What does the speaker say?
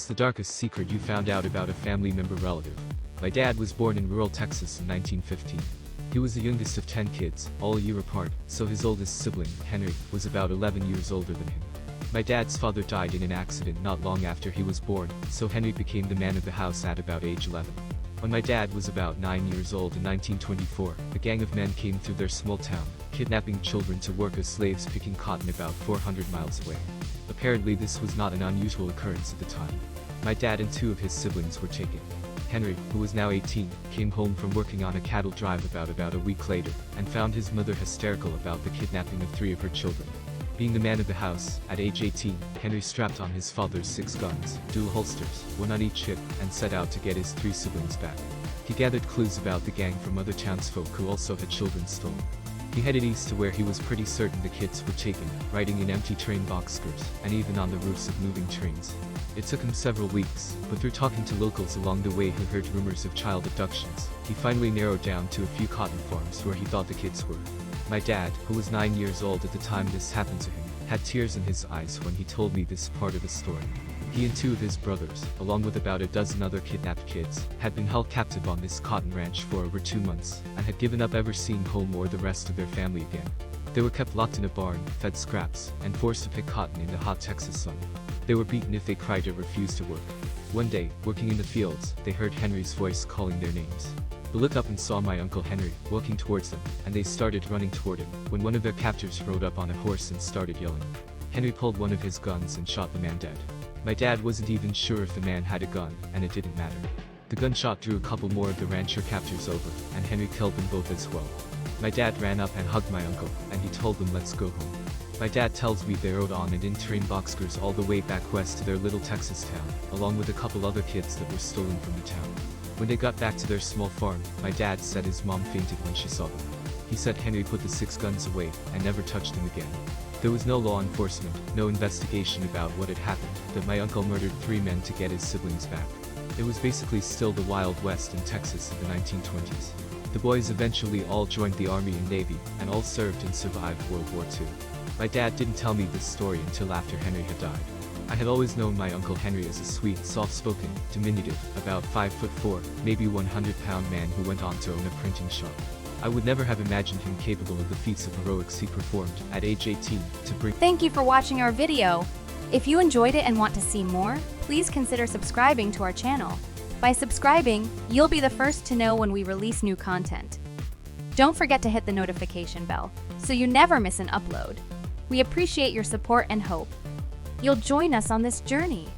What's the darkest secret you found out about a family member relative? My dad was born in rural Texas in 1915. He was the youngest of 10 kids, all a year apart, so his oldest sibling, Henry, was about 11 years older than him. My dad's father died in an accident not long after he was born, so Henry became the man of the house at about age 11. When my dad was about 9 years old in 1924, a gang of men came through their small town, kidnapping children to work as slaves picking cotton about 400 miles away. Apparently this was not an unusual occurrence at the time. My dad and 2 of his siblings were taken. Henry, who was now 18, came home from working on a cattle drive about a week later, and found his mother hysterical about the kidnapping of 3 of her children. Being the man of the house, at age 18, Henry strapped on his father's 6 guns, dual holsters, 1 on each hip, and set out to get his 3 siblings back. He gathered clues about the gang from other townsfolk who also had children stolen. He headed east to where he was pretty certain the kids were taken, riding in empty train boxcars, and even on the roofs of moving trains. It took him several weeks, but through talking to locals along the way who heard rumors of child abductions, he finally narrowed down to a few cotton farms where he thought the kids were. My dad, who was 9 years old at the time this happened to him, had tears in his eyes when he told me this part of the story. He and 2 of his brothers, along with about a dozen other kidnapped kids, had been held captive on this cotton ranch for over 2 months, and had given up ever seeing home or the rest of their family again. They were kept locked in a barn, fed scraps, and forced to pick cotton in the hot Texas sun. They were beaten if they cried or refused to work. One day, working in the fields, they heard Henry's voice calling their names. They looked up and saw my Uncle Henry, walking towards them, and they started running toward him, when one of their captors rode up on a horse and started yelling. Henry pulled one of his guns and shot the man dead. My dad wasn't even sure if the man had a gun, and it didn't matter. The gunshot drew a couple more of the rancher captors over, and Henry killed them both as well. My dad ran up and hugged my uncle, and he told them let's go home. My dad tells me they rode on and in train boxcars all the way back west to their little Texas town, along with a couple other kids that were stolen from the town. When they got back to their small farm, my dad said his mom fainted when she saw them. He said Henry put the 6 guns away, and never touched them again. There was no law enforcement, no investigation about what had happened, that my uncle murdered 3 men to get his siblings back. It was basically still the Wild West in Texas in the 1920s. The boys eventually all joined the Army and Navy, and all served and survived World War II. My dad didn't tell me this story until after Henry had died. I had always known my Uncle Henry as a sweet, soft-spoken, diminutive, about 5'4", maybe 100-pound man who went on to own a printing shop. I would never have imagined him capable of the feats of heroics he performed, at age 18, to bring— Thank you for watching our video. If you enjoyed it and want to see more, please consider subscribing to our channel. By subscribing, you'll be the first to know when we release new content. Don't forget to hit the notification bell, so you never miss an upload. We appreciate your support and hope you'll join us on this journey.